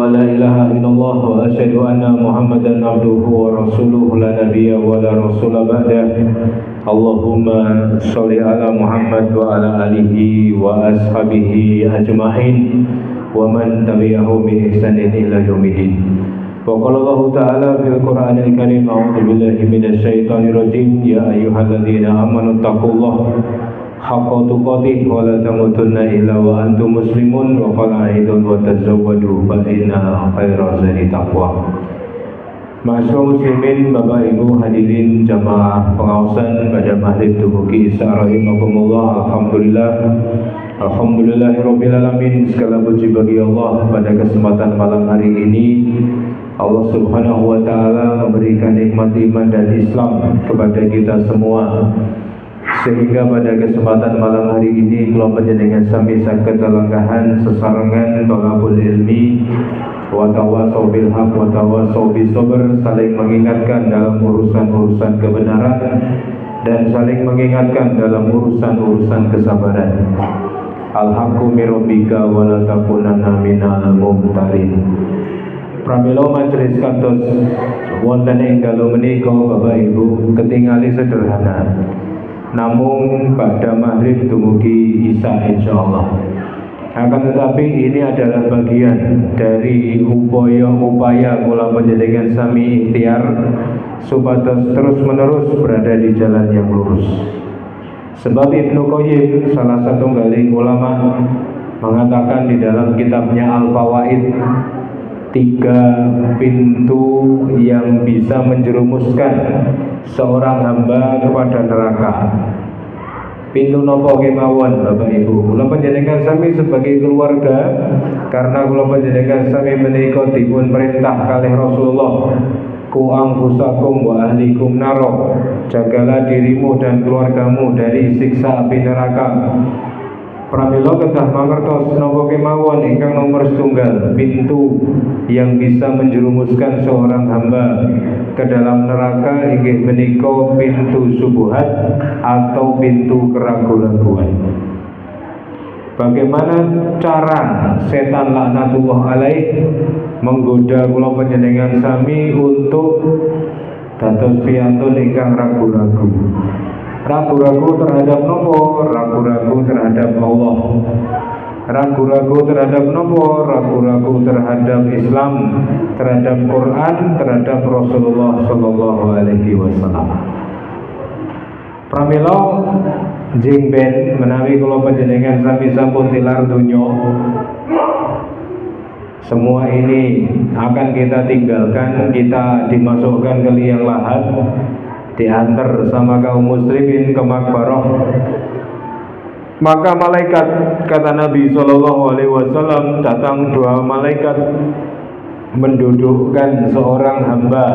an la ilaha illallah wa asyhadu anna Muhammadan abduhu wa rasuluhu la nabiyya wa la rasula ba'dah. Allahumma sholli ala Muhammad wa ala alihi wa ashabihi ajma'in wa man tabi'ahum bi ihsanin ila yaumiddin. Wa qala Allah ta'ala fil Qur'anil Karim, a'udzu billahi minasy syaithanir rajim, ya ayyuhalladzina amanu taqullaha haqqa tuqatih wa la tamutunna illa wa antum muslimun wa qala aidun wa tazawwadu fa inna khairaz zadi taqwa. Masyaallah muslimin, Bapak Ibu hadirin jamaah pengawasan pada maghrib tubuki Bismillahirrahmanirrahim. Alhamdulillahirabbil alamin. Segala puji bagi Allah. Pada kesempatan malam hari ini Allah Subhanahu wa taala memberikan nikmat iman dan Islam kepada kita semua, sehingga pada kesempatan malam hari ini kula panjenengan sami saged lelenggahan sesarengan thalabul ilmi wa tawassaw bil haq wa tawassaw bis sabr, saling mengingatkan dalam urusan-urusan kebenaran dan saling mengingatkan dalam urusan-urusan kesabaran. Al-haqqu mir rabbika wa la takunanna minal mumtarin. Pramila majelis kantos wonten ing dalu menika Bapak Ibu ketingali sederhana, namun pada maghrib dumugi isya insyaallah. Akan tetapi ini adalah bagian dari upaya kula panjenengan sami ikhtiar supados terus menerus berada di jalan yang lurus. Sebab Ibnu Qayyim, salah satu galing ulama, mengatakan di dalam kitabnya Al-Fawaid, 3 pintu yang bisa menjerumuskan seorang hamba kepada neraka. Pintu nopo kemawon Bapak Ibu? Kula panjenengan sami sebagai keluarga, karena kula panjenengan sami menika dipun perintah kalih Rasulullah, ku anfusakum wa ahlikum naro, jagalah dirimu dan keluargamu dari siksa api neraka. Pramila kedah mangertos napa kemawon ingkang nomor setunggal pintu yang bisa menjerumuskan seorang hamba ke dalam neraka inggih menika pintu subuhat atau pintu keraguan-raguan. Bagaimana cara setan laknatullah alaih menggoda kula panjenengan sami untuk dados piyantun ingkang ragu-ragu. Ragu-ragu terhadap nopo? Ragu-ragu terhadap Allah. Ragu-ragu terhadap nopo? Ragu-ragu terhadap Islam, terhadap Quran, terhadap Rasulullah sallallahu alaihi wasallam. Pramila jengben menawi kula panjenengan sami sampun tilar donya, semua ini akan kita tinggalkan, kita dimasukkan ke liang lahat, diantar sama kaum muslimin ke makbarah. Maka malaikat, kata Nabi Shallallahu Alaihi Wasallam, datang 2 malaikat mendudukkan seorang hamba.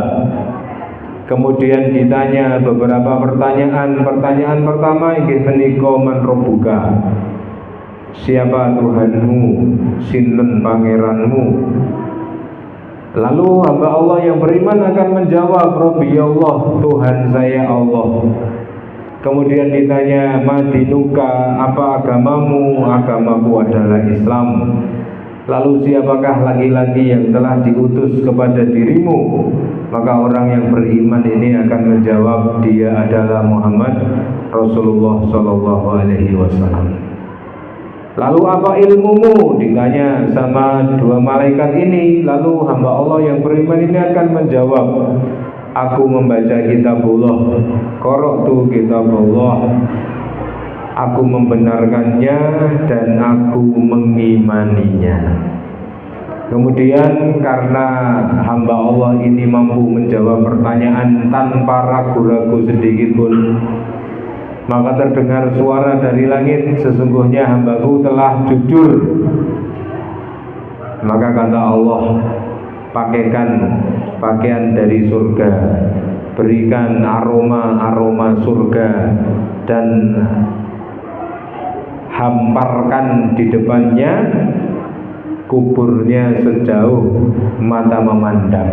Kemudian ditanya beberapa pertanyaan. Pertanyaan pertama, inggih menika man rabbuka, siapa Tuhanmu, sinten pangeranmu? Lalu hamba Allah yang beriman akan menjawab, Rabbi Allah, Tuhan saya Allah. Kemudian ditanya, madinuka, apa agamamu? Agamaku adalah Islam. Lalu siapakah laki-laki yang telah diutus kepada dirimu? Maka orang yang beriman ini akan menjawab, dia adalah Muhammad Rasulullah Sallallahu Alaihi Wasallam. Lalu apa ilmumu? Ditanya sama 2 malaikat ini. Lalu hamba Allah yang beriman ini akan menjawab, aku membaca kitabullah, qara'tu kitabullah, aku membenarkannya dan aku mengimaninya. Kemudian karena hamba Allah ini mampu menjawab pertanyaan tanpa ragu-ragu sedikit pun, maka terdengar suara dari langit, sesungguhnya hambaku telah jujur. Maka kata Allah, pakaikan pakaian dari surga, berikan aroma surga, dan hamparkan di depannya kuburnya sejauh mata memandang.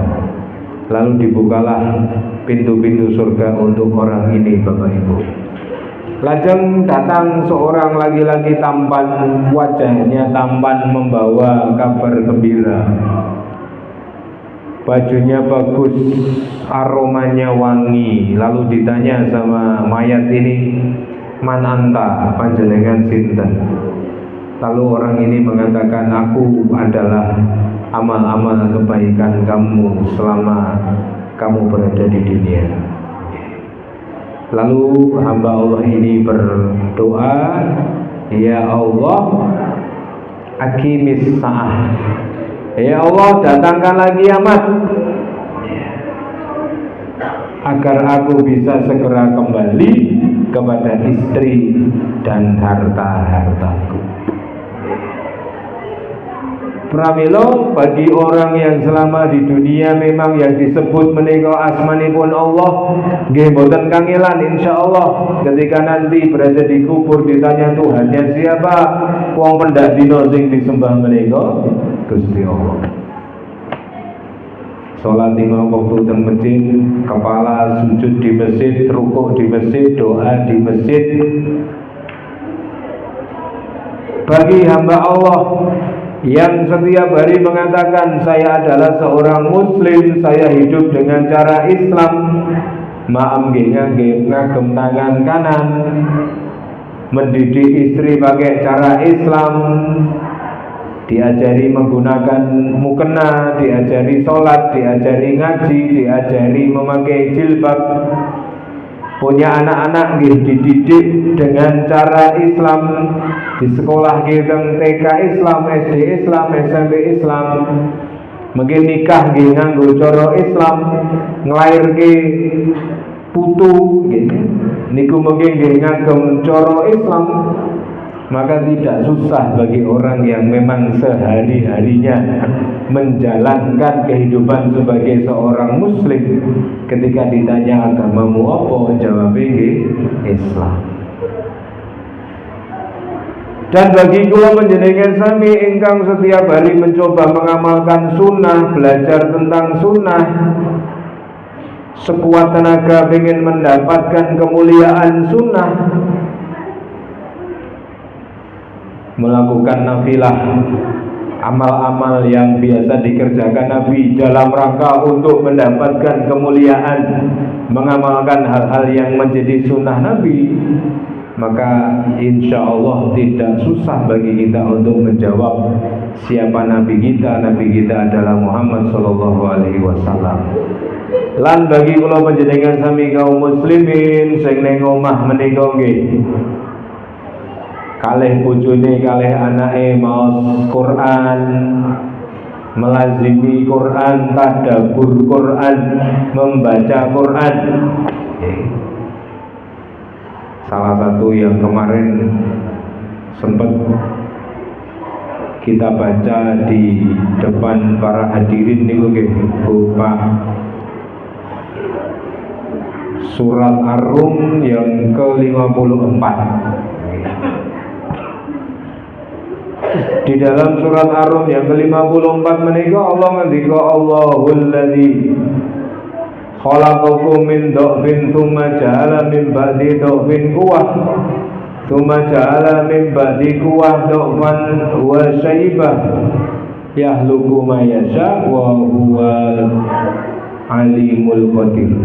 Lalu dibukalah pintu-pintu surga untuk orang ini, Bapak Ibu. Lajeng datang seorang laki-laki tampan, wajahnya tampan membawa kabar gembira. Bajunya bagus, aromanya wangi. Lalu ditanya sama mayat ini, "Man anta, panjenengan sinten?" Lalu orang ini mengatakan, "Aku adalah amal-amal kebaikan kamu selama kamu berada di dunia." Lalu hamba Allah ini berdoa, "Ya Allah, aqimis sa'ah." Ya Allah, datangkan lagi kiamat agar aku bisa segera kembali kepada istri dan harta-hartaku. Pramila bagi orang yang selama di dunia memang yang disebut menika asmanipun Allah nggih boten kangelan insyaallah ketika nanti berada di kubur ditanya Tuhannya siapa, wong pendak dina sing disembah menika Gusti Allah. Salat lima waktu teng masjid, kepala sujud di masjid, rukuk di masjid, doa di masjid. Bagi hamba Allah yang setiap hari mengatakan saya adalah seorang muslim, saya hidup dengan cara Islam, maam ngagem tangan kanan, mendidik istri pakai cara Islam, diajari menggunakan mukena, diajari sholat, diajari ngaji, diajari memakai jilbab, punya anak-anak dididik dengan cara Islam, di sekolah kita TK Islam, SD Islam, SMP Islam, mungkin nikah nganggo cara Islam, nglairke putu niku mungkin ngagem cara Islam. Maka tidak susah bagi orang yang memang sehari-harinya menjalankan kehidupan sebagai seorang muslim, ketika ditanya agamamu apa, jawabnya Islam. Dan bagi kula panjenengan sami ingkang setiap hari mencoba mengamalkan sunnah, belajar tentang sunnah, sekuat tenaga ingin mendapatkan kemuliaan sunnah, melakukan nafilah, amal-amal yang biasa dikerjakan Nabi dalam rangka untuk mendapatkan kemuliaan, mengamalkan hal-hal yang menjadi sunnah Nabi, maka insya Allah tidak susah bagi kita untuk menjawab siapa Nabi kita. Nabi kita adalah Muhammad Sallallahu Alaihi Wasallam. Lan bagi kula panjenengan sami kaum muslimin sing ning omah menika nggih kalih bojone kalih anake maos Quran, melazimi Quran, tadabbur Quran, membaca Quran. Salah satu yang kemarin sempat kita baca di depan para hadirin niku nggih berupa surat Ar-Rum yang ke-54. Di dalam surat Ar-Rum yang ke-54 menika Allah ngendika, Allahul ladzi khalaqakum min dha'fin tsumma ja'ala min ba'di dha'fin quwwah tsumma ja'ala min ba'di quwwah dha'fan wa syaibah yakhluqu ma yasha wa huwal alimul qadir.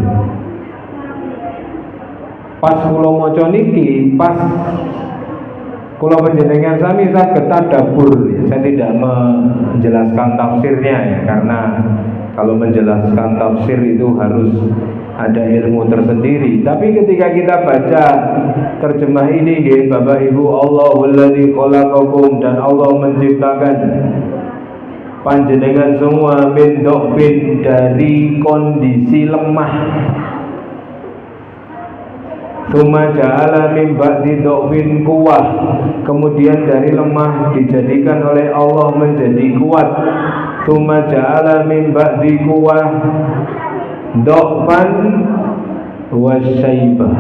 Pas kula maca niki, pas kula panjenengan sami saged tadabbur. Saya tidak menjelaskan tafsirnya ya, karena kalau menjelaskan tafsir itu harus ada ilmu tersendiri. Tapi ketika kita baca terjemah ini nggih Bapak Ibu, Allahul ladzi khalaqakum, dan Allah menciptakan panjenengan semua min dha'fin, dari kondisi lemah, tsumma ja'ala min ba'di dha'fin quwwah, kemudian dari lemah dijadikan oleh Allah menjadi kuat, tsumma ja'ala min ba'di quwwah dha'fan wa syaibah,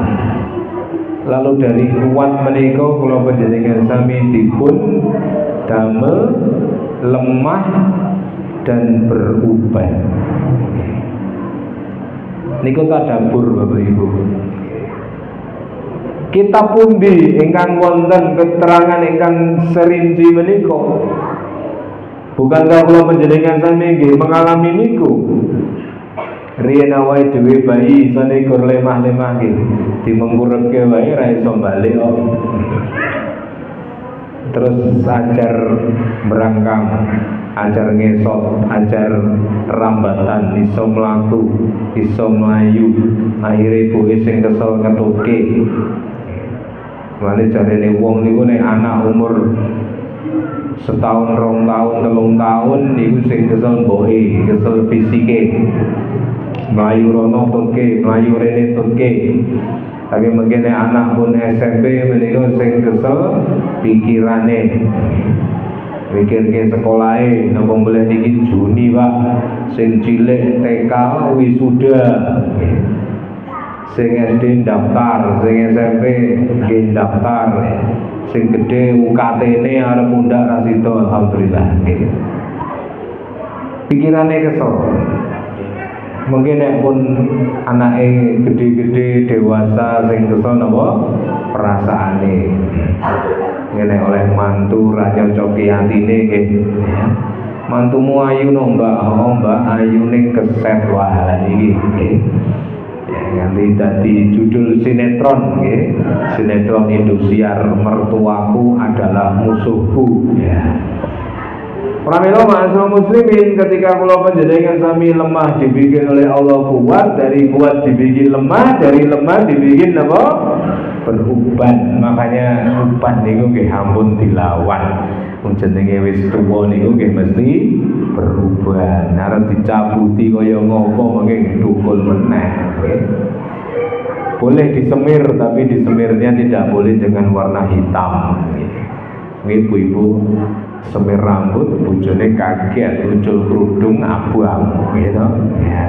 lalu dari kuat menika kula panjenengan sami dipun damel lemah dan berubah. Niku tadabbur Bapak Ibu. Kitab pundi ingkang wonten keterangan ingkang serinci menika? Bukankah kula panjenengan sami nggih mengalami niku? Riyen awake dhewe bayi isone gur lemah-lemah nggih, dimengkurepke wae ra iso bali kok. Terus ajar berangkang, ajar ngesot, ajar rambatan, iso mlaku, iso mlayu. Akhire ibuke sing kesel ngetutke. Mane jarene wong niku nek anak umur setahun, 2 tahun, 3 tahun niku sing kesel mboke, kesel fisike. Mlayu rono tutke, mlayu rene tutke. Tapi mungkin anak pun SMP menika sing kesel pikirane. Mikir ke sekolahe napa boleh niki Juni Pak, sing cilik TK wisuda. Sing SD daftar, sing SMP nggih daftar. Sing gede UKT-ne arep mundak ra sida alhamdulillah nggih. Pikirane kesel. Mungkin nek pun anake gede-gede dewasa sing kesel napa perasaane. Ngene oleh mantu ra nyocoki atine nggih. Mantumu ayu no Mbak, oh Mbak ayune keset wah iki nggih. Ya nganti dadi judul sinetron nggih. Sinetron Indosiar, mertuaku adalah musuhku ya. Pramila ma'asyiral muslimin, ketika kula panjenengan sami lemah dibikin oleh Allah kuat, dari kuat dibikin lemah, dari lemah dibikin apa? Beruban. Makanya uban niku nggih ampun dilawan. Wong jenenge wis tuwa niku nggih mesti beruban. Arep dicabuti kaya ngopo mengke dukul meneh. Boleh disemir, tapi disemirnya tidak boleh dengan warna hitam. Ibu-ibu semir rambut, bojone kaget, muncul kerudung abang, gitu. Ya.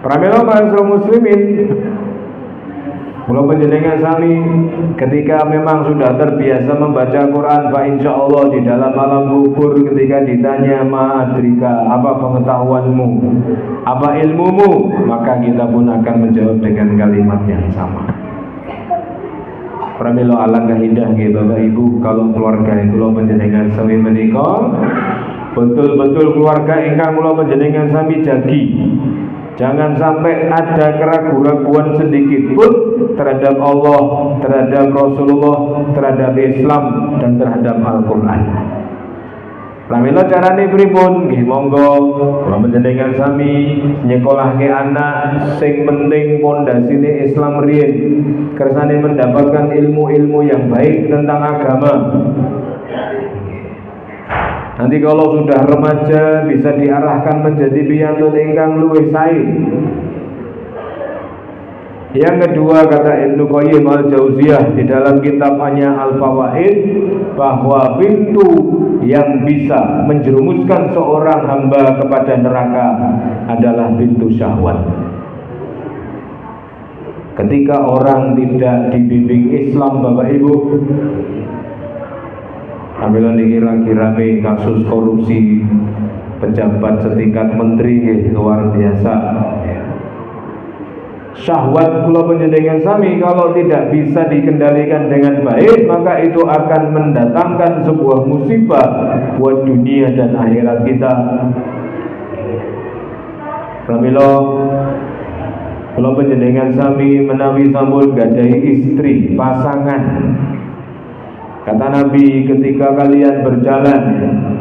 Pramila ma'asyiral muslimin, kula panjenengan sami ketika memang sudah terbiasa membaca Quran, fa insyaallah di dalam malam kubur ketika ditanya ma'adrika, apa pengetahuanmu, apa ilmumu, maka kita pun akan menjawab dengan kalimat yang sama. Pramila alangkah indah nggih Bapak Ibu kalau keluarga kula panjenengan sami menika betul-betul keluarga ingkang kula panjenengan sami jagi. Jangan sampai ada keraguan-keraguan sedikit pun terhadap Allah, terhadap Rasulullah, terhadap Islam dan terhadap Al-Qur'an. Pramila carane pripun? Nggih monggo kula panjenengan sami nyekolahke anak sing penting pondasine Islam riyen, kersane mendapatkan ilmu-ilmu yang baik tentang agama. Nanti kalau sudah remaja bisa diarahkan menjadi piyantun ingkang luwih sae. Yang kedua, kata Ibnu Qayyim al-Jauziyah di dalam kitabnya Al-Fawaid, bahwa pintu yang bisa menjerumuskan seorang hamba kepada neraka adalah pintu syahwat. Ketika orang tidak dibimbing Islam, Bapak Ibu, ambil niki lagi rame kasus korupsi pejabat setingkat menteri luar biasa. Syahwat kula panjenengan sami kalau tidak bisa dikendalikan dengan baik, maka itu akan mendatangkan sebuah musibah buat dunia dan akhirat kita. Pramila kula panjenengan sami menawi sampun gadhahi istri, pasangan. Kata Nabi, ketika kalian berjalan,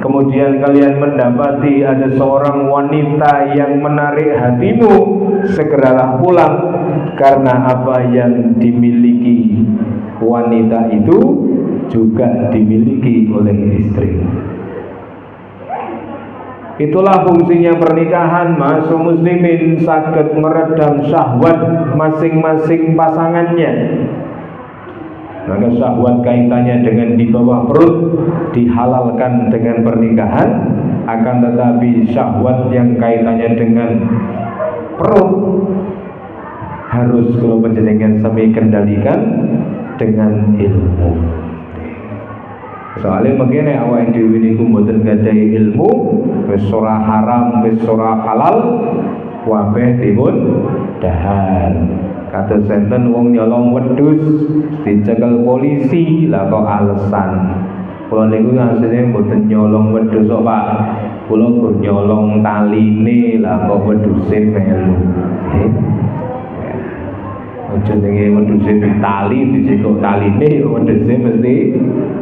kemudian kalian mendapati ada seorang wanita yang menarik hatimu, segeralah pulang, karena apa yang dimiliki wanita itu juga dimiliki oleh istri. Itulah fungsinya pernikahan, ma'asyiral muslimin, saged meredam syahwat masing-masing pasangannya. Maka syahwat kaitannya dengan di bawah perut dihalalkan dengan pernikahan, akan tetapi syahwat yang kaitannya dengan perut harus kalau panjenengan sami kendalikan dengan ilmu. Soalnya begini awake dhewe niku mboten gadhahi ilmu, wis ora haram, wis ora halal, kabeh dipun dahar. Kados senten wong nyolong wedhus dicekel polisi, lah kok alasan kula niku asline mboten nyolong wedhus kok Pak, kula gur nyolong taline, lah kok wedhuse melu. Aja ning wedhuse ditali disikok taline wedhuse mesti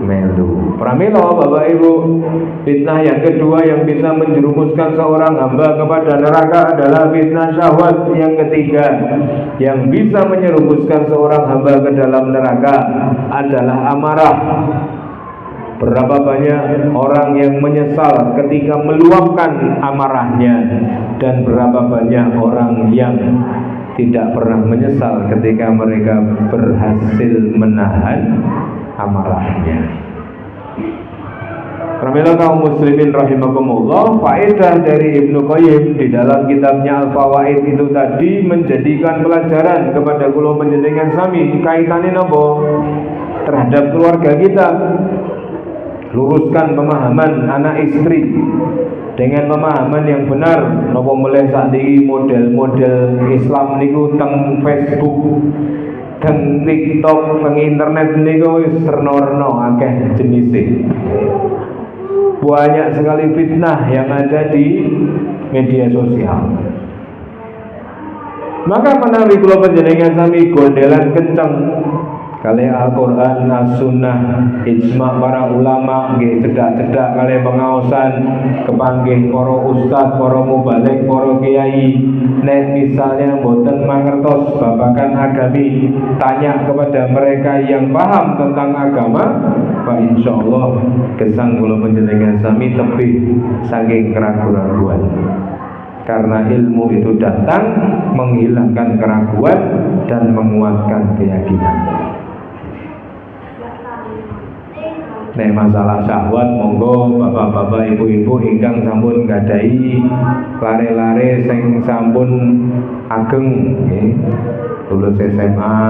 melu. Pramila Bapak Ibu, fitnah yang kedua yang bisa menjerumuskan seorang hamba kepada neraka adalah fitnah syahwat. Yang ketiga yang bisa menyerumuskan seorang hamba ke dalam neraka adalah amarah. Berapa banyak orang yang menyesal ketika meluapkan amarahnya, dan berapa banyak orang yang tidak pernah menyesal ketika mereka berhasil menahan amarahnya. Pramila kaum muslimin rahimakumullah, faedah dari Ibnu Qayyim di dalam kitabnya Al-Fawaid itu tadi menjadikan pelajaran kepada kula panjenengan sami kaitane napa terhadap keluarga kita. Luruskan pemahaman anak istri dengan pemahaman yang benar. Napa mulai sakniki model-model Islam niku teng Facebook, teng TikTok, teng internet niku wis terno-reno akeh jenise. Banyak sekali fitnah yang ada di media sosial. Maka menawi kula panjenengan sami gondelan kenceng kali Al-Quran, As-Sunnah, ijma para ulama, nggih cedak-cedak kali pengaosan kepanggih para ustaz, para mubalik, para kiai. Nek misalnya boten mangertos babagan agami, tanya kepada mereka yang paham tentang agama, Pak insyaallah gesang kula panjenengan sami tebih saking keraguan-keraguan. Karena ilmu itu datang menghilangkan keraguan dan menguatkan keyakinan. Nek masalah syahwat, monggo bapak-bapak, ibu-ibu ingkang sampun gadai lare-lare sing sampun ageng nggih. Lulus SMA,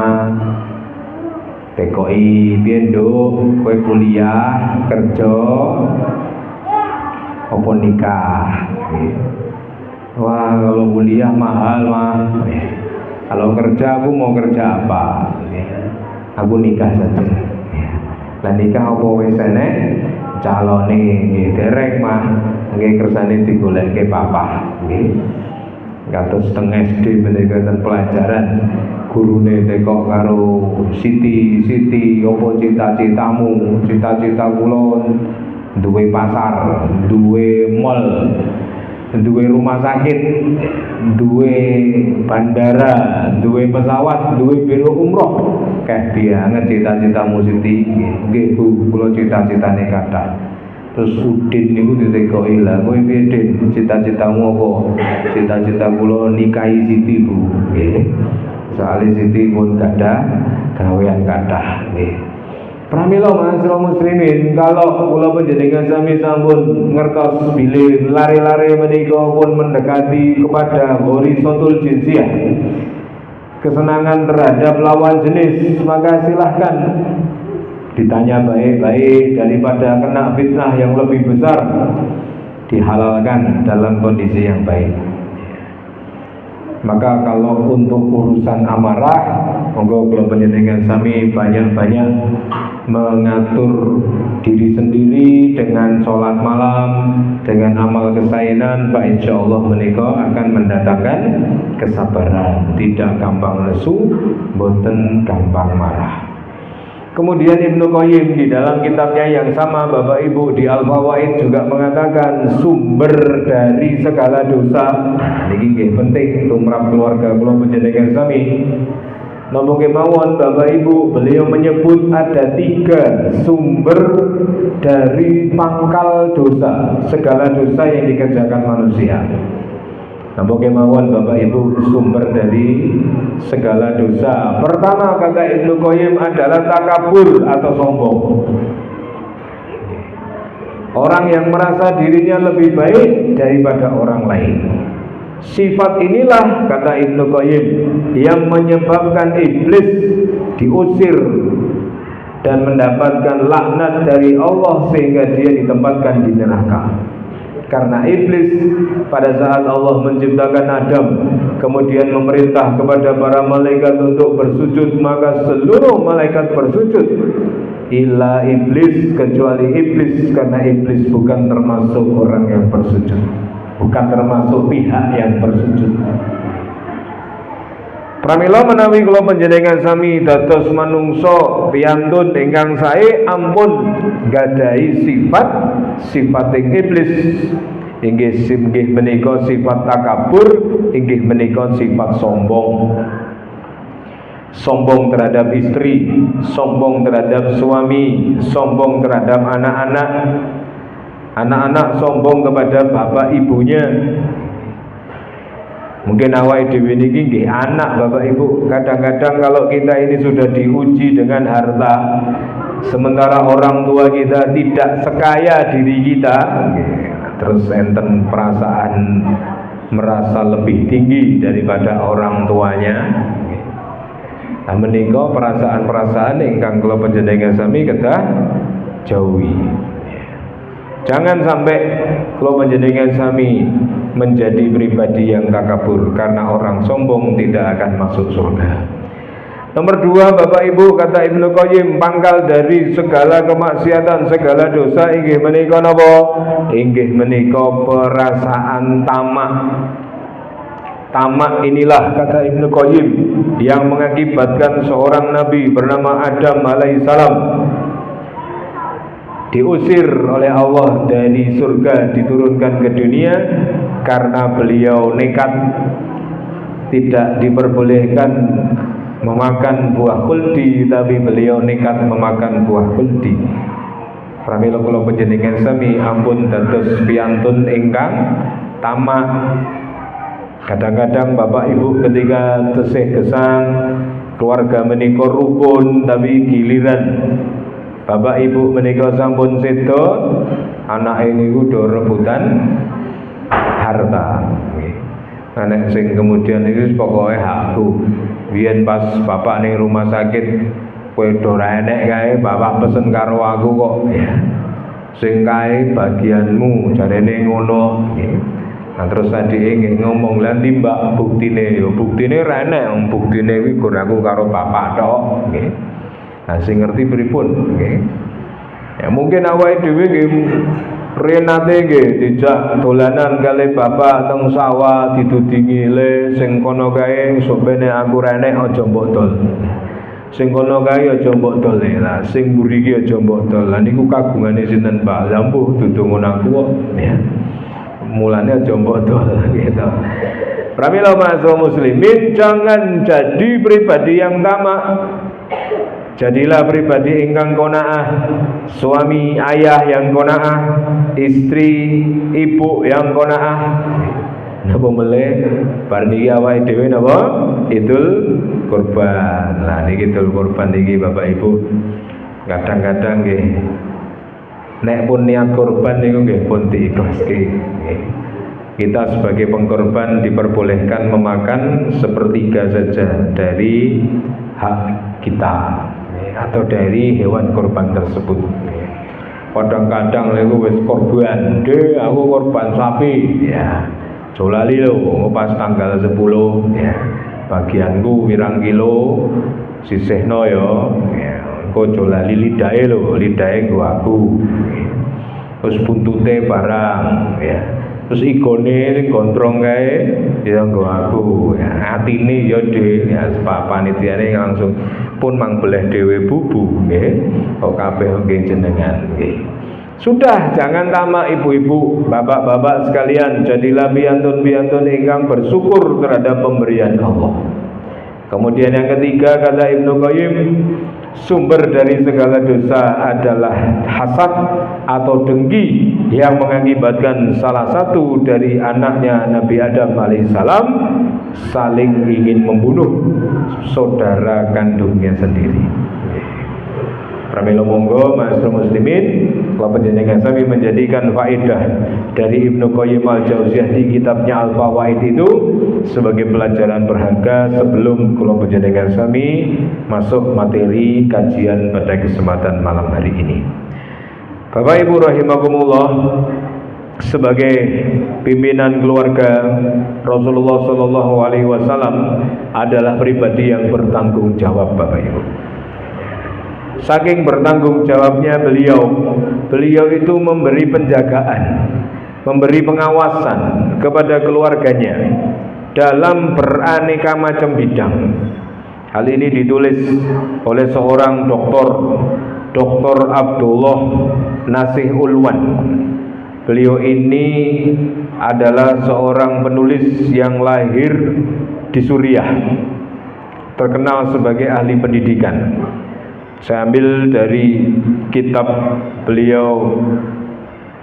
TKI, piye nduk, kowe kuliah, kerja, apa nikah. Wah, kalau kuliah mahal mah. Kalau kerja aku mau kerja apa? Aku nikah saja. Lah nikah apa wis enek calone nggih derek mah nggih kersane digoleke papa nggih. Kados teng SD menika ten pelajaran gurune teko karo Siti apa cita-citamu? Cita-cita kula duwe pasar, duwe mall, duwe rumah sakit, duwe bandara, duwe pesawat, duwe biro umroh. Kayak banget cita-citamu Siti. Nggih Bu, kula cita-citane kathah. Terus Udin niku ditekoki, lha kowe piye Din? Cita-citamu apa? Cita-cita kula nikahi Siti Bu. Nggih. Soale Siti pun gadah gawean kathah nggih. Pramila ma'asyiral muslimin, kalau kula panjenengan sami sampun ngertos bilih lare-lare menika pun mendekati kepada horizontul jinsiyah, kesenangan terhadap lawan jenis, maka silahkan ditanya baik-baik daripada kena fitnah yang lebih besar, dihalalkan dalam kondisi yang baik. Maka kalau untuk urusan amarah, monggo kula panjenengan sami banyak-banyak mengatur diri sendiri dengan sholat malam, dengan amal kesaenan, Pak insyaallah menika akan mendatangkan kesabaran, tidak gampang lesu, boten gampang marah. Kemudian Ibnu Qayyim di dalam kitabnya yang sama Bapak Ibu di Al-Fawaid juga mengatakan sumber dari segala dosa niki nggih penting tumrap keluarga kula panjenengan sami. Napa kemawon Bapak Ibu, beliau menyebut ada 3 sumber dari pangkal dosa, segala dosa yang dikerjakan manusia. Napa kemawon Bapak Ibu sumber dari segala dosa. Pertama kata Ibnu Qayyim adalah takabur atau sombong. Orang yang merasa dirinya lebih baik daripada orang lain. Sifat inilah kata Ibnu Qayyim yang menyebabkan iblis diusir dan mendapatkan laknat dari Allah sehingga dia ditempatkan di neraka. Karena iblis pada saat Allah menciptakan Adam kemudian memerintah kepada para malaikat untuk bersujud, maka seluruh malaikat bersujud illa iblis, kecuali iblis, karena iblis bukan termasuk orang yang bersujud, bukan termasuk pihak yang bersujud. Pramila menawi kula panjenengan sami dados manungsa piyantun ingkang sae ampun gadahi sifating iblis, inggih menika sifat takabur, inggih menika sifat sombong. Sombong terhadap istri, sombong terhadap suami, sombong terhadap anak-anak, anak-anak sombong kepada bapak ibunya. Mungkin awake dhewe niki nggih anak bapak ibu, kadang-kadang kalau kita ini sudah diuji dengan harta, sementara orang tua kita tidak sekaya diri kita, terus enten perasaan merasa lebih tinggi daripada orang tuanya. Nah menika perasaan-perasaan ingkang kula panjenengan sami kedah jauhi. Jangan sampai kula panjenengan sami menjadi pribadi yang takabur, karena orang sombong tidak akan masuk surga. Nomor 2, Bapak Ibu, kata Ibnu Qayyim, pangkal dari segala kemaksiatan, segala dosa inggih menika napa? Inggih menika perasaan tamak. Tamak inilah, kata Ibnu Qayyim, yang mengakibatkan seorang nabi bernama Adam alaihissalam diusir oleh Allah dari surga, diturunkan ke dunia karena beliau nekat tidak diperbolehkan memakan buah kuldi, tapi beliau nekat memakan buah kuldi. Pramila kula panjenengan sami ampun dados piyantun ingkang tamak. Kadang-kadang Bapak Ibu ketika tesih gesang keluarga menika rukun, tapi giliran Bapak Ibu menika sampun sedo, anak ini udah rebutan harta. Anak sing kemudian itu pokoknya hakku. Biyen pas bapak ning rumah sakit, kowe do ra enek kae, bapak pesen karo aku kok. Sing kae bagianmu, jarene ngono. Nah terus adike nggih ngomong, "Lah ndi Mbak buktine?" Ya buktine ra enek, buktine kuwi gur aku karo bapak tok, nggih. Nah sing ngerti pripun nggih. Ya mungkin awake dhewe nggih renate nggih dijak dolanan kali bapak teng sawah didudingi le sing kono kae sopene aku ra enek aja mbok dol. Sing kono kae aja mbok dol lah, sing mburi iki aja mbok dol. Lah niku kagungane sinten Mbak? Lah mbuh dudu ngono aku kok ya. Mulane aja mbok dol gitu. Pramila ma'asyiral muslimin, jangan jadi pribadi yang tamak. Jadilah pribadi ingkang qanaah, suami ayah yang qanaah, istri ibu yang qanaah. Napa meleh bar niki awake dhewe napa? Idul Kurban. Nah niki Idul Kurban niki Bapak Ibu kadang-kadang nggih nek pun niat kurban niku nggih pun diikhlaske. Kita sebagai pengkorban diperbolehkan memakan sepertiga saja dari hak kita atau dari hewan korban tersebut. Kadang-kadang lha wis korban, aku korban sapi, ya. Jolali lho, pas tanggal 10, ya. Bagianku pirang kilo sisihno ya. Engko jolali lidahe lho, lidahe nggo aku. Terus buntute barang, ya. Terus igone sing gondrong kae ya nggo aku, ya. Atine ya dhewe, ya panitiane langsung pun mangbeleh dhewe bubu nggih. Kok kabeh nggih jenengan nggih. Sudah, jangan tamak ibu-ibu, bapak-bapak sekalian, jadilah piantun-piantun ingkang bersyukur terhadap pemberian Allah. Kemudian yang ketiga, kata Ibnu Qayyim, sumber dari segala dosa adalah hasad atau dengki yang mengakibatkan salah satu dari anaknya Nabi Adam alaihissalam saling ingin membunuh saudara kandungnya sendiri. Pramila monggo ma'asyiral muslimin, kula panjenengan sami menjadikan faedah dari Ibnu Qayyim al-Jauziyah di kitabnya Al-Fawaid itu sebagai pelajaran berharga sebelum kula panjenengan sami masuk materi kajian pada kesempatan malam hari ini. Bapak Ibu rahimakumullah, sebagai pimpinan keluarga Rasulullah Shallallahu Alaihi Wasallam adalah pribadi yang bertanggung jawab, Bapak Ibu. Saking bertanggung jawabnya beliau itu memberi penjagaan, memberi pengawasan kepada keluarganya dalam beraneka macam bidang. Hal ini ditulis oleh seorang Dr. Abdullah Nasih Ulwan. Beliau ini adalah seorang penulis yang lahir di Suriah, terkenal sebagai ahli pendidikan. Saya ambil dari kitab beliau,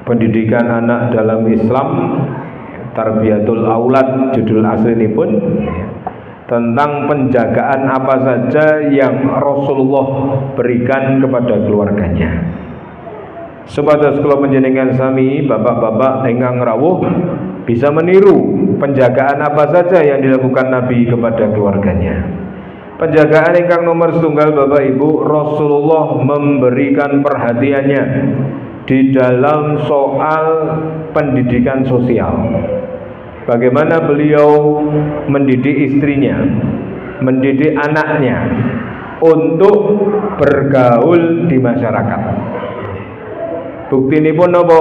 Pendidikan Anak dalam Islam, Tarbiyatul Aulad, judul asli ini pun tentang penjagaan apa saja yang Rasulullah berikan kepada keluarganya. Supados kula panjenengan sami bapak-bapak ingkang rawuh bisa meniru penjagaan apa saja yang dilakukan Nabi kepada keluarganya. Penjagaan ingkang nomor setunggal, Bapak Ibu, Rasulullah memberikan perhatiannya di dalam soal pendidikan sosial. Bagaimana beliau mendidik istrinya, mendidik anaknya untuk bergaul di masyarakat. Bukti ini pun apa?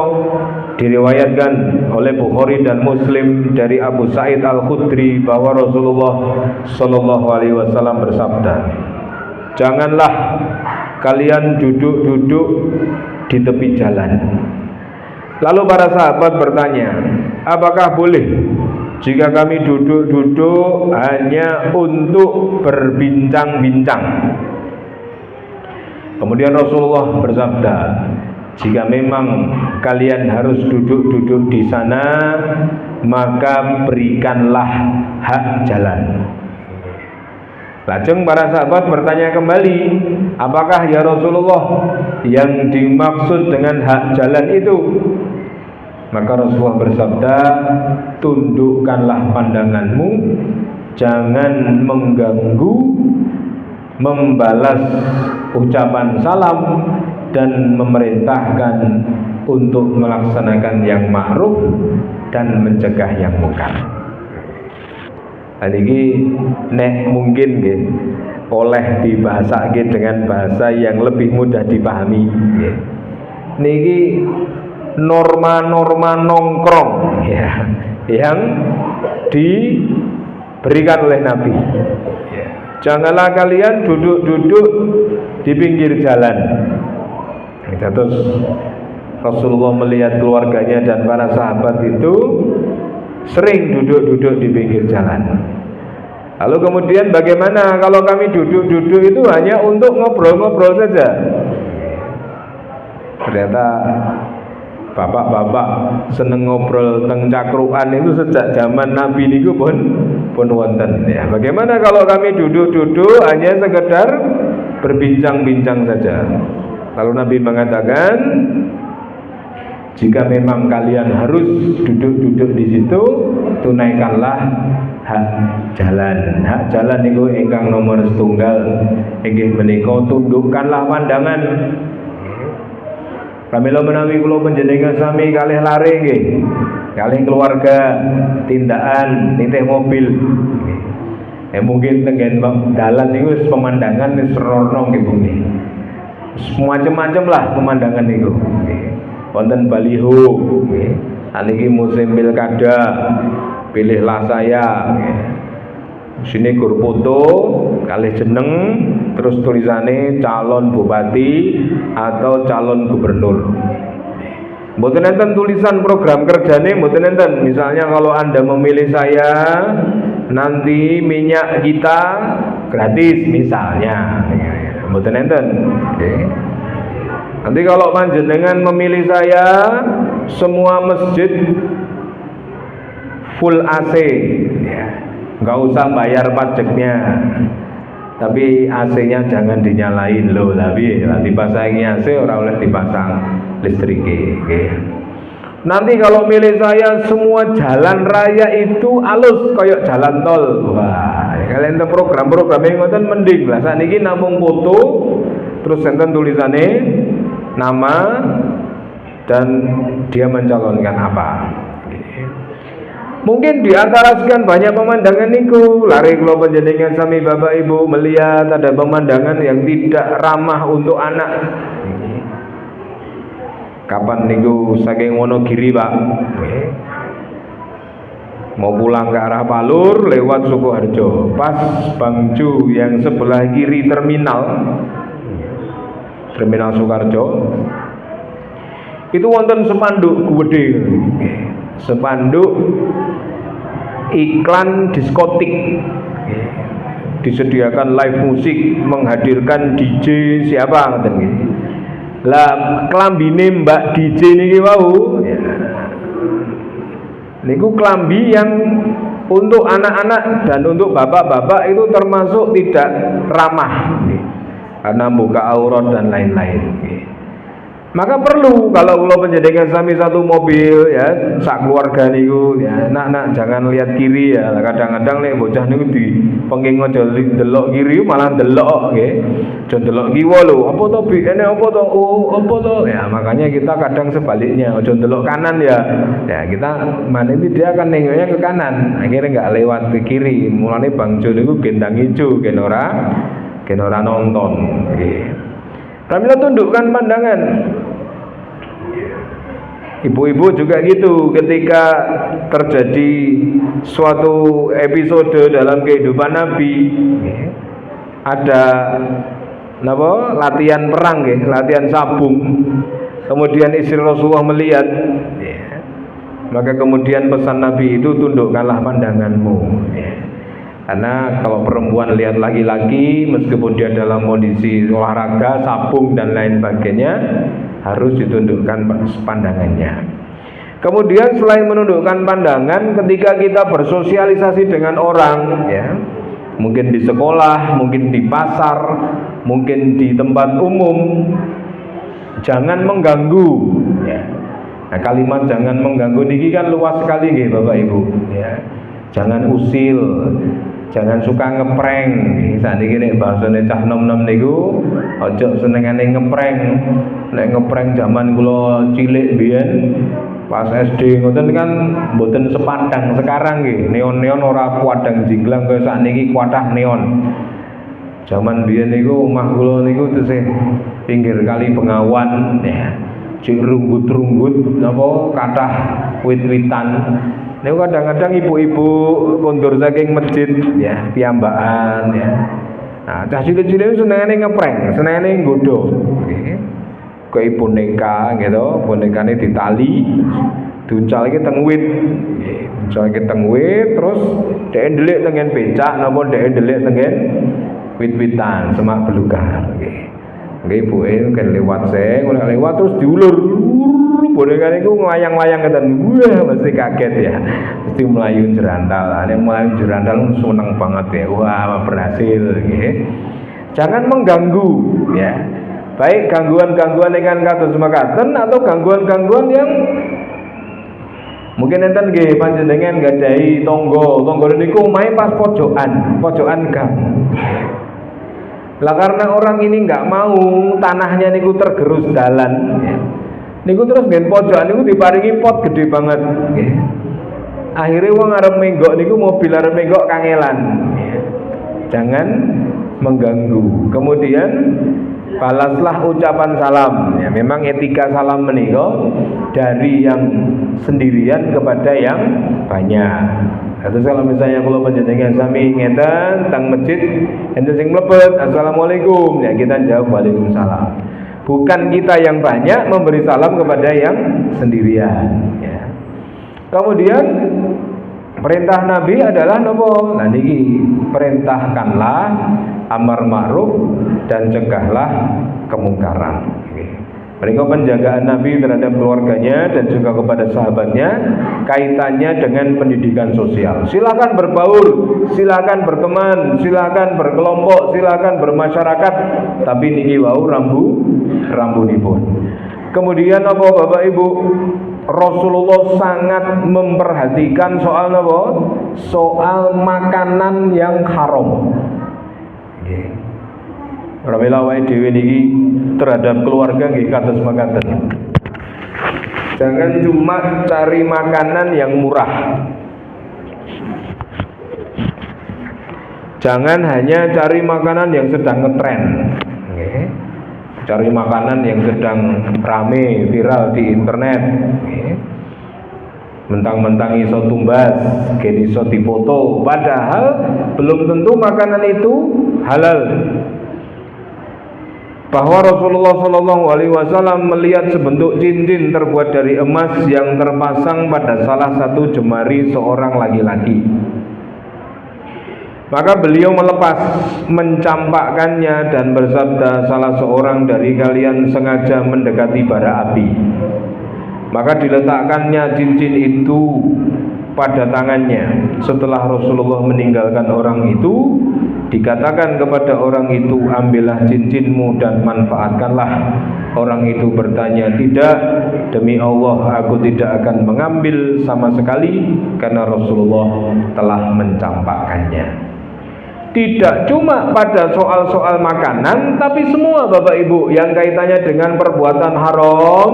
Diriwayatkan oleh Bukhari dan Muslim dari Abu Sa'id Al-Khudri bahwa Rasulullah Shallallahu Alaihi Wasallam bersabda, janganlah kalian duduk-duduk di tepi jalan. Lalu para sahabat bertanya, apakah boleh jika kami duduk-duduk hanya untuk berbincang-bincang? Kemudian Rasulullah bersabda, jika memang kalian harus duduk-duduk di sana, maka berikanlah hak jalan. Lajeng para sahabat bertanya kembali, apakah ya Rasulullah yang dimaksud dengan hak jalan itu? Maka Rasulullah bersabda, tundukkanlah pandanganmu, jangan mengganggu, membalas ucapan salam, dan memerintahkan untuk melaksanakan yang ma'ruf dan mencegah yang munkar. Ini nek mungkin nggih oleh dibahasake dengan bahasa yang lebih mudah dipahami nggih. Niki norma-norma nongkrong ya, yang diberikan oleh Nabi. Janganlah kalian duduk-duduk di pinggir jalan. Terus Rasulullah melihat keluarganya dan para sahabat itu sering duduk-duduk di pinggir jalan. Lalu kemudian bagaimana kalau kami duduk-duduk itu hanya untuk ngobrol-ngobrol saja? Ternyata bapak-bapak seneng ngobrol tentang cakruan itu sejak zaman Nabi niku pun wonten ya. Bagaimana kalau kami duduk-duduk hanya sekedar berbincang-bincang saja? Lalu Nabi mengatakan, jika memang kalian harus duduk-duduk di situ, tunaikanlah hak jalan. Hak jalan itu ingkang nomor setunggal, inggih menika tundukkanlah pandangan. Pramila menawi kula panjenengan sami kalih lare nggih, kalih keluarga tindakan nitih mobil. Mungkin tengen dalan niku pemandangan wis rono nggih bumi. Macam-macam lah pemandangan itu. Wonten baliho, niki musim pilkada, pilihlah saya. Sini gur foto, kalih jeneng, terus tulisannya calon bupati atau calon gubernur. Mboten enten tulisan program kerjane, mboten enten. Misalnya kalau Anda memilih saya, nanti minyak kita gratis misalnya. Mboten enten. Nanti kalau panjenengan memilih saya, semua masjid full AC, ya. Nggak usah bayar pajaknya, tapi AC-nya jangan dinyalain loh. Tapi dipasangi AC orang oleh dipasang listrik. Nanti kalau milih saya, semua jalan raya itu alus kayak jalan tol. Wah, kalian itu program-program yang ngoten mending lah. Saat ini namung foto, terus enten tulisannya nama, dan dia mencalonkan apa. Mungkin di antara sekian banyak pemandangan niku lari kula panjenengan sami Bapak Ibu melihat ada pemandangan yang tidak ramah untuk anak. Kapan niku saking Wonogiri Pak, mau pulang ke arah Palur lewat Sukoharjo, pas Bangju yang sebelah kiri terminal Sukoharjo itu wonten spanduk gede, spanduk iklan diskotik, disediakan live musik, menghadirkan DJ siapa ngoten nggih. Lah klambine Mbak DJ niki wau niku klambi yang untuk anak-anak dan untuk bapak-bapak itu termasuk tidak ramah karena buka aurat dan lain-lain. Maka perlu kalau kula panjenengan sami satu mobil ya, sak keluarga niku ya, nak jangan lihat kiri ya. Kadang-kadang nek bocah niku di pengking aja delok kiri malah delok nggih. Aja delok kiwa lho, apa to bi ene apa to? Oh, apa to? Ya, makanya kita kadang sebaliknya, aja delok kanan ya. Ya, kita ini dia akan nengoknya ke kanan, akhirnya enggak lewat ke kiri. Mulane Bang Jo niku gendang ijo gen ora nonton nggih. Pramila tundukkan pandangan. Ibu-ibu juga gitu, ketika terjadi suatu episode dalam kehidupan Nabi, ada latihan perang latihan sabung. Kemudian istri Rasulullah melihat, maka kemudian pesan Nabi itu tundukkanlah pandanganmu. Karena kalau perempuan lihat laki-laki meskipun dia dalam kondisi olahraga, sabung dan lain sebagainya, harus ditundukkan pandangannya. Kemudian selain menundukkan pandangan, ketika kita bersosialisasi dengan orang ya, mungkin di sekolah, mungkin di pasar, mungkin di tempat umum, jangan mengganggu ya. Nah, kalimat jangan mengganggu niki kan luas sekali nggih Bapak Ibu ya. Jangan usil, jangan suka ngeprank. Saat ini nek bahasane cah nom-nom niku ojo senengane ngeprank. Nek ngeprank zaman kula cilik biyen pas SD ngoten kan mboten sepadang sekarang nggih. Neon-neon ora kuadang jinglang kaya sakniki kuatah neon. Zaman biyen niku omah kula niku tesih pinggir kali Bengawan ya. Cik runggut-runggut napa kathah wit-witan. Niku kadang-kadang ibu-ibu kondur saking masjid ya, piyambakan ya. Nah, cah cilik-cilik senengane ngeprank, senengane nggodho. Nggih. Kayak boneka gitu, bonekane ditali, diuncalke teng wit. Nggih, uncalke teng wit terus dhek ndelik tengen becak napa dhek ndelik tengen wit-witan semak belukar nggih. Nggih ibuke kan lewat lewat terus diulur. Bonekane iku nglayang-layang ngeten. Wah, mesti kaget ya. Mesti melayu jerandal. Nek melayu jerandal seneng banget ya. Wah, berhasil nggih. Jangan mengganggu ya. Baik gangguan-gangguan ingkang kados mekaten atau gangguan-gangguan yang mungkin enten nggih panjenengan gadhahi tangga niku omahe pas pojokan gang. Lah karena orang ini enggak mau tanahnya niku tergerus dalan ya. Niku terus ngen pojokan niku diparingi pot gede banget nggih. Akhire wong arep menggok niku mobil arep menggok kangelan. Jangan mengganggu. Kemudian balaslah ucapan salam ya. Memang etika salam menika dari yang sendirian kepada yang banyak. Terus kalau misalnya kalau panjenengan sami ngeten teng masjid enten sing mlebet assalamualaikum ya kita jawab waalaikumsalam. Bukan kita yang banyak memberi salam kepada yang sendirian ya. Kemudian perintah Nabi adalah nopo? Nah niki perintahkanlah amar ma'ruf dan cegahlah kemungkaran. Mereka penjagaan Nabi terhadap keluarganya dan juga kepada sahabatnya kaitannya dengan pendidikan sosial. Silakan berbaur, silakan berteman, silakan berkelompok, silakan bermasyarakat, tapi niki wau rambunipun. Kemudian apa Bapak Ibu? Rasulullah sangat memperhatikan soal apa? Soal makanan yang haram. Pramila wae dhewe niki terhadap keluarga nggih kados makaten. Jangan cuma cari makanan yang murah. Jangan hanya cari makanan yang sedang ngetren. Cari makanan yang sedang rame, viral di internet. Mentang-mentang iso tumbas, gini iso dipoto, padahal belum tentu makanan itu halal. Bahwa Rasulullah SAW melihat sebentuk cincin terbuat dari emas yang terpasang pada salah satu jemari seorang laki-laki. Maka beliau melepas, mencampakkannya dan bersabda, salah seorang dari kalian sengaja mendekati bara api. Maka diletakkannya cincin itu pada tangannya. Setelah Rasulullah meninggalkan orang itu, dikatakan kepada orang itu, ambillah cincinmu dan manfaatkanlah. Orang itu bertanya, tidak, demi Allah aku tidak akan mengambil sama sekali, karena Rasulullah telah mencampakkannya. Tidak cuma pada soal-soal makanan, tapi semua Bapak Ibu yang kaitannya dengan perbuatan haram.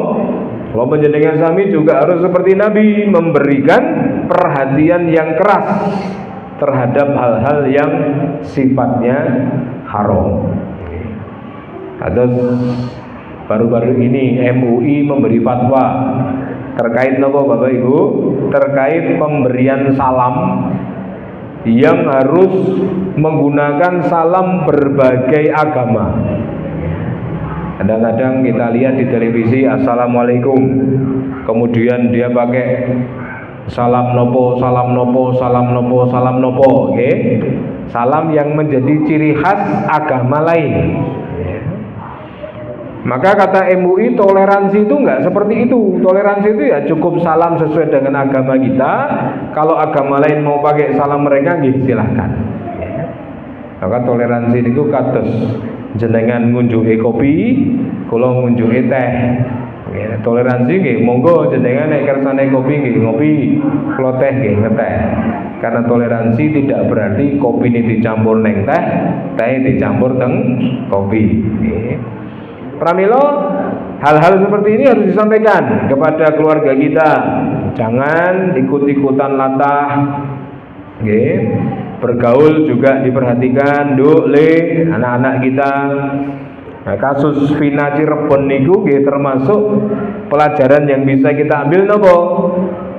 Kalau penjenengan sami juga harus seperti Nabi, memberikan perhatian yang keras terhadap hal-hal yang sifatnya haram. Atau baru-baru ini MUI memberi fatwa terkait apa Bapak Ibu? Terkait pemberian salam yang harus menggunakan salam berbagai agama. Kadang-kadang kita lihat di televisi assalamualaikum, kemudian dia pakai salam nopo, salam nopo, salam nopo, salam nopo, okay? Salam yang menjadi ciri khas agama lain. Maka kata MUI, toleransi itu enggak seperti itu. Toleransi itu ya cukup salam sesuai dengan agama kita. Kalau agama lain mau pakai salam mereka, silahkan. Maka toleransi itu kados jenengan ngunjuke kopi, kula ngunjuke teh. Toleransi nggih, monggo jenengan nek kersane kopi nggih ngopi, kula teh nggih ngeteh. Karena toleransi tidak berarti kopi ini dicampur neng teh, teh dicampur teng kopi. Pramila, hal-hal seperti ini harus disampaikan kepada keluarga kita. Jangan ikut-ikutan latah. Nggih. Bergaul juga diperhatikan, nduk le anak-anak kita. Nah, kasus Vina Cirebon niku nggih termasuk pelajaran yang bisa kita ambil nopo.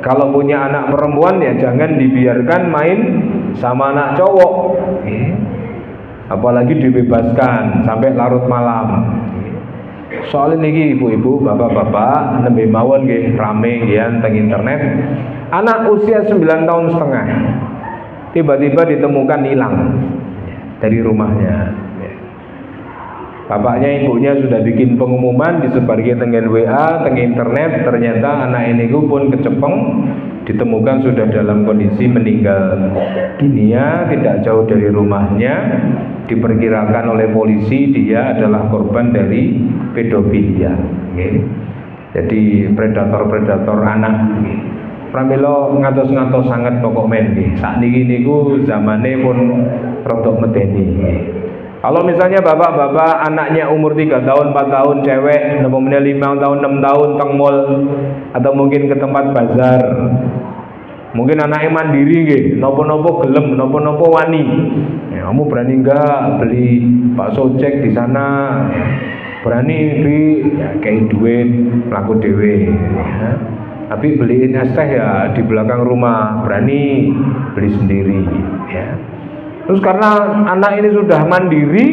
Kalau punya anak perempuan ya jangan dibiarkan main sama anak cowok. Apalagi dibebaskan sampai larut malam. Soal ini ibu-ibu, bapak-bapak nembe mawon nggih rame nggih teng internet. Anak usia 9 tahun setengah tiba-tiba ditemukan hilang dari rumahnya. Bapaknya ibunya sudah bikin pengumuman, disebarkan dengan WA, teng internet. Ternyata anak ini pun kecepeng, ditemukan sudah dalam kondisi meninggal dunia, tidak jauh dari rumahnya. Diperkirakan oleh polisi dia adalah korban dari pedofilia. Jadi predator-predator anak. Pramila ngatos-ngatos sangat pokok men nggih. Sakniki niku zamane pun rodok medeni. Kalau misalnya bapak-bapak anaknya umur 3 tahun, 4 tahun cewek, 5 tahun, 6 tahun teng mall atau mungkin ke tempat bazar. Mungkin anaknya mandiri nggih, nopo-nopo gelem, nopo-nopo wani. Ya, kamu berani enggak beli bakso cek di sana? Berani bi ya, kayak duit laku dhewe ya. Tapi beliin es teh ya di belakang rumah, berani beli sendiri ya. Terus karena anak ini sudah mandiri,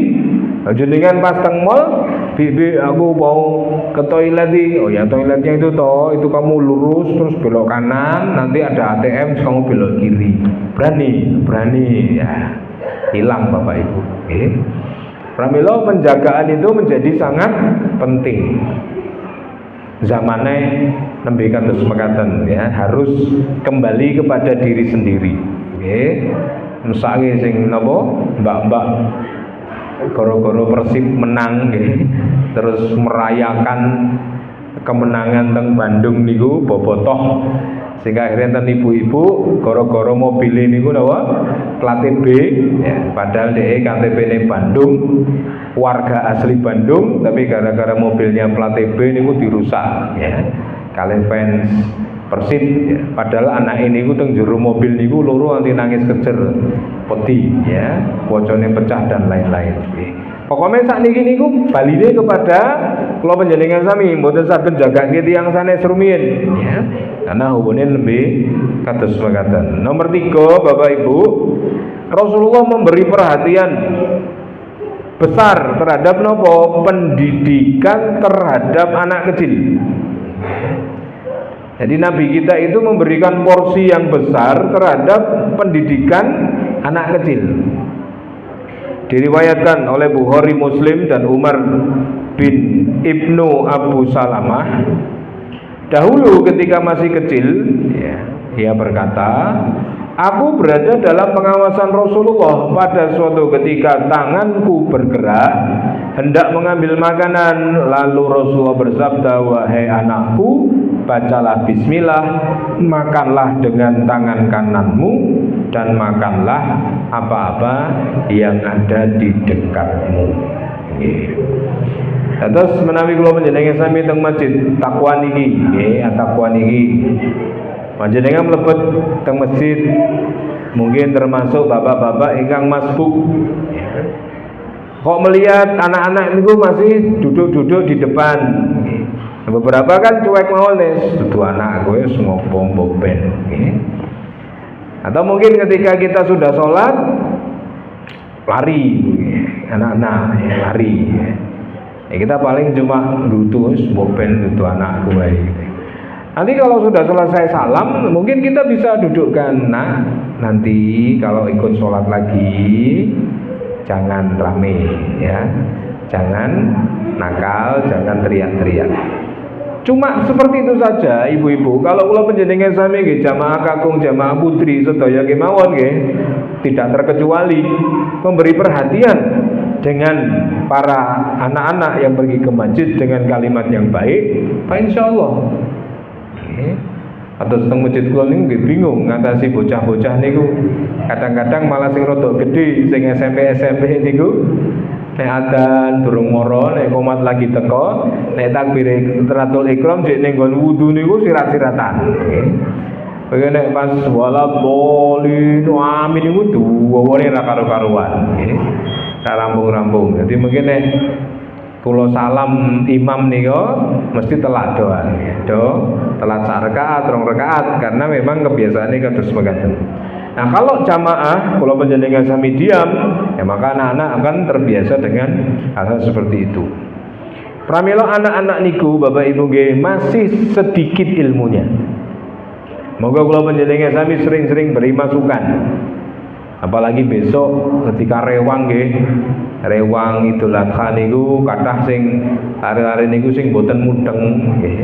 jenengan pas teng mall, bibi aku mau ke toilet nih. Oh ya toiletnya itu toh, itu kamu lurus terus belok kanan, nanti ada ATM terus kamu belok kiri. Berani ya. Hilang Bapak Ibu. Pramila penjagaan itu menjadi sangat penting. Zamannya nembe kados mekaten ya, harus kembali kepada diri sendiri. Nggih. Mesake sing napa? Mbak-mbak goro-goro Persib menang nggih. Terus merayakan kemenangan teng Bandung niku bobotoh. Sehingga akhirnya enten ibu-ibu goro-goro mobil niku napa? Plat B ya, padahal DE KTP-ne Bandung, warga asli Bandung, tapi gara-gara mobilnya plat B niku dirusak ya. kalih fans Persib ya. Padahal anak ini ku teng jero mobil niku loro anti nangis kejer peti ya, bocone pecah dan lain-lain. Pokoknya saat ini niku baline kepada kula panjenengan sami mboten saged jagake tiyang sanes rumiyin ya. Karena hubungan lebih kados mekaten. Nomor 3 Bapak Ibu, Rasulullah memberi perhatian besar terhadap nopo pendidikan terhadap anak kecil. Jadi Nabi kita itu memberikan porsi yang besar terhadap pendidikan anak kecil. Diriwayatkan oleh Bukhari, Muslim dan Umar bin Ibnu Abu Salamah. Dahulu ketika masih kecil, ya, ia berkata, aku berada dalam pengawasan Rasulullah. Pada suatu ketika tanganku bergerak hendak mengambil makanan, lalu Rasulullah bersabda, wahai anakku, bacalah bismillah, makanlah dengan tangan kananmu, dan makanlah apa-apa yang ada di dekatmu. Terus menawi kula panjenengan sami teng masjid takwa niki, nggih, takwa niki. Panjenengan mlebet teng masjid mungkin termasuk bapak-bapak ingkang masbuk. Kok melihat anak-anak niku masih duduk-duduk di depan. Beberapa kan cuek mawon wis, dudu anak kowe wis ngopo ben. Atau mungkin ketika kita sudah sholat lari, anak-anak ya, lari. Ya, kita paling cuma dutus, boben itu anak gue. Nanti kalau sudah selesai salam, mungkin kita bisa dudukkan. Nah, nanti kalau ikut sholat lagi, jangan rame, ya, jangan nakal, jangan teriak-teriak. Cuma seperti itu saja, ibu-ibu. Kalau kula panjenengan sami nggih jamaah kakung, jamaah putri sedaya kemawon nggih, tidak terkecuali memberi perhatian dengan para anak-anak yang pergi ke masjid dengan kalimat yang baik, insyaallah. Atau setengah masjid kula niku nggih bingung ngatasi bocah-bocah niku. Kadang-kadang malah sing rada gedhe, sing SMP niku nek adzan durung moro, nek qomat lagi teko, nek takbir teratul ikram jek ning nggon wudu niku sirat-siratan. Nggih. Nek pas wala bolin amin niku duwone ra karo-karuan. Nggih. Ra rampung-rampung. Jadi mungkin nek kula salam imam nika mesti telat doa. Telat sak rakaat, rong rakaat karena memang kebiasaane kados mekaten. Nah, kalau jamaah kalau panjenengan sami diam, ya maka anak-anak akan terbiasa dengan hal-hal seperti itu. Pramila anak-anak niku Bapak Ibu nggih masih sedikit ilmunya. Moga kula panjenengan sami sering-sering beri masukan. Apalagi besok ketika rewang nggih, rewang Idul Adha niku kathah sing hari-hari niku sing boten mudeng nggih.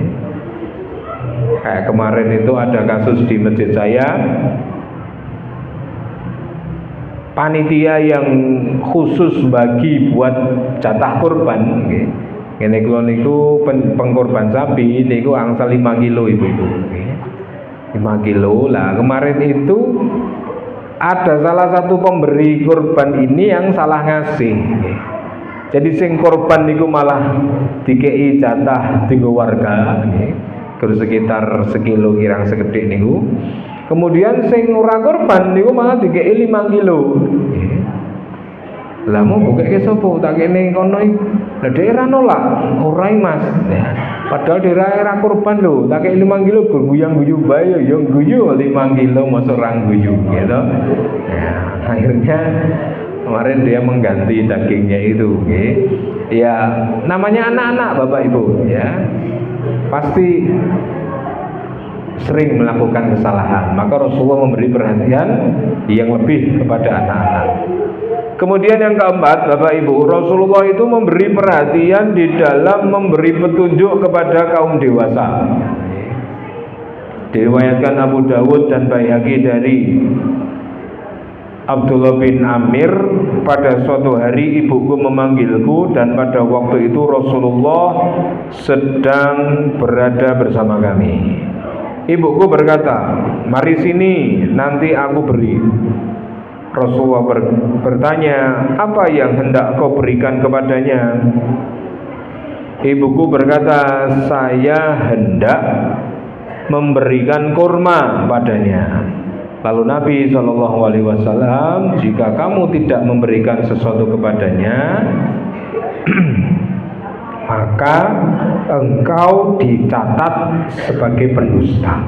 Kayak kemarin itu ada kasus di masjid saya, panitia yang khusus bagi buat jatah kurban nggih. Ngene kula niku pengkorban sapi niku angsal 5 kilo ibu-ibu nggih. 5 kilo. Lah kemarin itu ada salah satu pemberi kurban ini yang salah ngasih nggih. Jadi sing korban niku malah dikei jatah tinggo warga nggih. Terus sekitar sekilo kirang sekedhik niku. Kemudian sing ora korban niku malah dikei 5 kilo. Lah mau bukeke sapa tak kene kono iki. Lah dhek ora nolak, ora Mas. Ya. Padahal dhek ora korban lho, tak kei 5 kilo guyang-guyu bae ya guyu 5 kilo mosok ora guyu gitu. Ya, akhirnya kemarin dia mengganti dagingnya itu nggih. Ya, namanya anak-anak Bapak Ibu ya. Pasti sering melakukan kesalahan, maka Rasulullah memberi perhatian yang lebih kepada anak-anak. Kemudian yang keempat Bapak Ibu, Rasulullah itu memberi perhatian di dalam memberi petunjuk kepada kaum dewasa. Diriwayatkan Abu Dawud dan Baihaqi dari Abdullah bin Amir, pada suatu hari ibuku memanggilku dan pada waktu itu Rasulullah sedang berada bersama kami. Ibuku berkata, mari sini nanti aku beri. Rasulullah bertanya, apa yang hendak kau berikan kepadanya? Ibuku berkata, saya hendak memberikan kurma padanya. Lalu Nabi SAW, jika kamu tidak memberikan sesuatu kepadanya, maka engkau dicatat sebagai pendusta.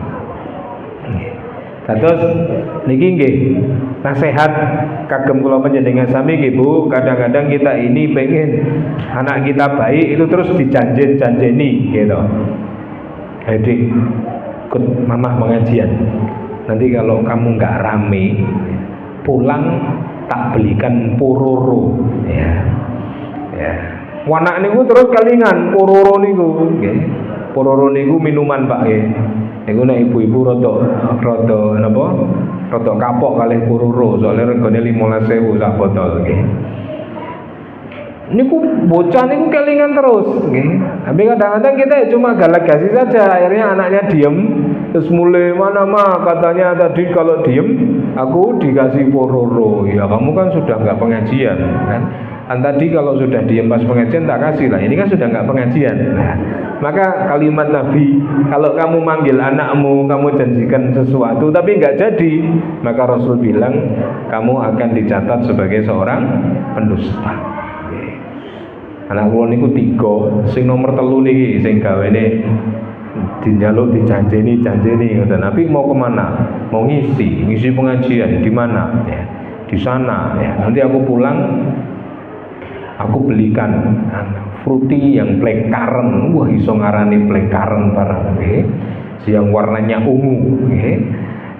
Terus niki nggih nasihat kagem kula panjenengan sami nggih Bu, kadang-kadang kita ini pengen anak kita baik itu terus dijanjeni gitu. Jadi ikut mamah pengajian. Nanti kalau kamu nggak rame pulang tak belikan pororo ya. Ya. Wanak niku terus kalingan pororo niku nggih. Pororo niku minuman Pak nggih. Niku nek ibu-ibu rada napa? Rada kapok kalih pororo, soalnya regane 15.000 sak botol nggih. Niku bocah niku kelingan terus nggih. Tapi kadang-kadang kita cuma galak-gasi saja, akhirnya anaknya diem terus mulai mana mah katanya tadi kalau diem aku dikasih pororo. Ya kamu kan sudah nggak pengajian kan. Tadi kalau sudah diem pas pengajian tak kasih lah. Ini kan sudah nggak pengajian. Nah, maka kalimat Nabi, kalau kamu manggil anakmu, kamu janjikan sesuatu tapi nggak jadi, maka Rasul bilang kamu akan dicatat sebagai seorang pendusta. Anak kula niku 3, sing nomor 3 niki sing gawene dijaluk janjeni ngoten. Tapi mau kemana? Mau ngisi pengajian di mana? Ya, di sana. Ya. Nanti aku pulang, aku belikan fruity yang blackcurrant. Wah, iso ngarani blackcurrant barang nggih. Yang warnanya ungu nggih.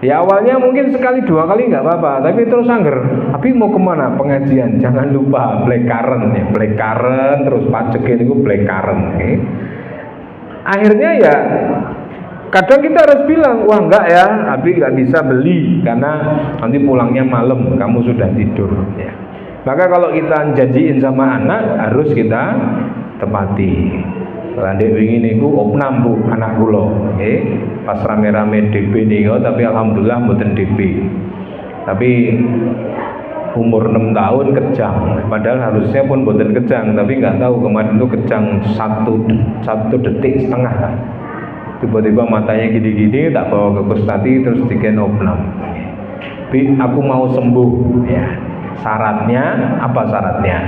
Ya awalnya mungkin sekali 2 kali nggak apa-apa, tapi terus angger. Tapi mau kemana pengajian? Jangan lupa blackcurrant ya, blackcurrant terus paceke niku blackcurrant. Okay. Akhirnya ya kadang kita harus bilang, wah enggak ya, tapi nggak bisa beli karena nanti pulangnya malam, kamu sudah tidur. Ya. Maka kalau kita janjiin sama anak harus kita tepati. Landek wingi niku opnam Bu anak kula nggih pas rame-rame DP niku tapi alhamdulillah mboten DP. Tapi umur 6 tahun kejang, padahal harusnya pun mboten kejang, tapi nggak tahu kemarin itu kejang 1 detik setengah. Tiba-tiba matanya gini-gini, tak bawa ke Pustati terus diken opnam. Tapi aku mau sembuh ya. Syaratnya apa syaratnya?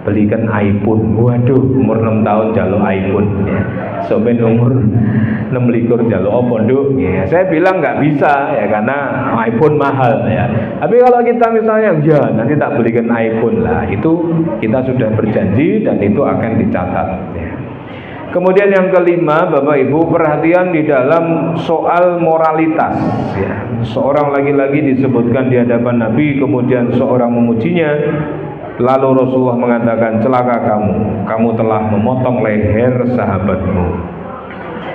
Belikan iPhone. Waduh, umur 6 tahun jaluk iPhone ya. Sampai umur 26 jaluk apa nduk ya. Saya bilang nggak bisa ya karena iPhone mahal ya. Tapi kalau kita misalnya ya nanti tak belikan iPhone lah, itu kita sudah berjanji dan itu akan dicatat ya. Kemudian yang kelima, Bapak Ibu, perhatian di dalam soal moralitas ya. Seorang laki-laki disebutkan di hadapan Nabi, kemudian seorang memujinya. Lalu Rasulullah mengatakan, celaka kamu telah memotong leher sahabatmu.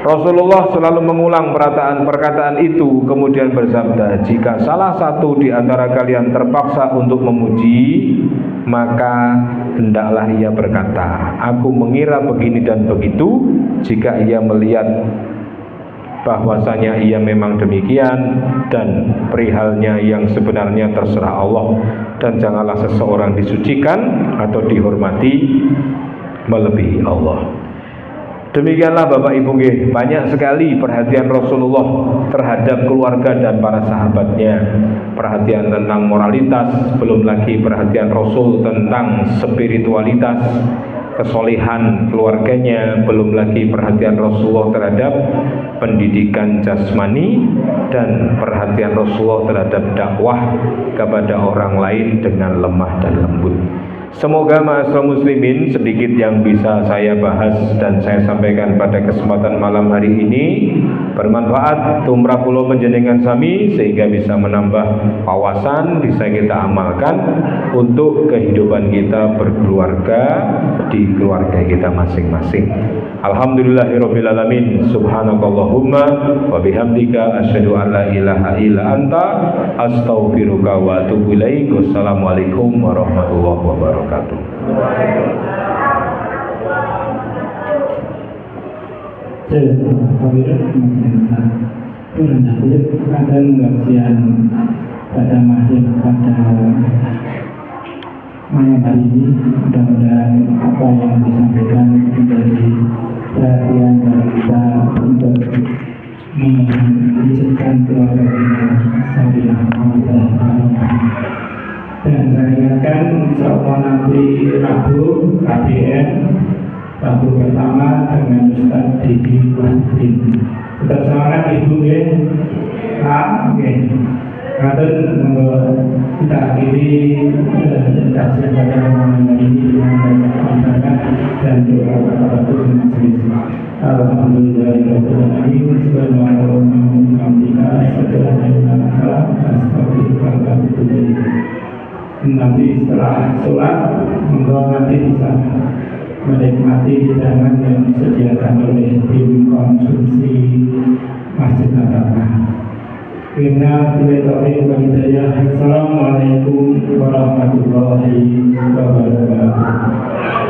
Rasulullah selalu mengulang perkataan itu, kemudian bersabda, jika salah satu di antara kalian terpaksa untuk memuji, maka hendaklah ia berkata, aku mengira begini dan begitu, jika ia melihat bahwasanya ia memang demikian dan perihalnya yang sebenarnya terserah Allah, dan janganlah seseorang disucikan atau dihormati melebihi Allah. Demikianlah Bapak Ibu nggih, banyak sekali perhatian Rasulullah terhadap keluarga dan para sahabatnya. Perhatian tentang moralitas, belum lagi perhatian Rasul tentang spiritualitas, kesolehan keluarganya, belum lagi perhatian Rasulullah terhadap pendidikan jasmani dan perhatian Rasulullah terhadap dakwah kepada orang lain dengan lemah dan lembut. Semoga ma'asyiral muslimin sedikit yang bisa saya bahas dan saya sampaikan pada kesempatan malam hari ini bermanfaat tumrap kula panjenengan sami sehingga bisa menambah wawasan bisa kita amalkan untuk kehidupan kita berkeluarga di keluarga kita masing-masing. Alhamdulillahirabbil alamin. Subhanakallahumma wa bihamdika asyhadu an la ilaha illa anta astaghfiruka wa atubu ilaik. Wassalamualaikum warahmatullahi wabarakatuh. Pada malam hari ini. Mudah-mudahan apa yang disampaikan menjadi perhatian dari kita untuk mewujudkan keluarga kita syariah dan saya ingatkan insyaallah nanti Rabu KBM Rabu pertama dengan Ustaz Didi Wahdin. Tetap semangat Ibu ya. Oke. Ngaten kita akhiri kajian pada malam hari ini dengan baca dan doa kafatul majelis. Alhamdulillahirabbil alamin. Nanti setelah sholat, monggo nanti bisa menikmati hidangan yang disediakan oleh tim konsumsi Masjid Natal. Assalamualaikum warahmatullahi wabarakatuh.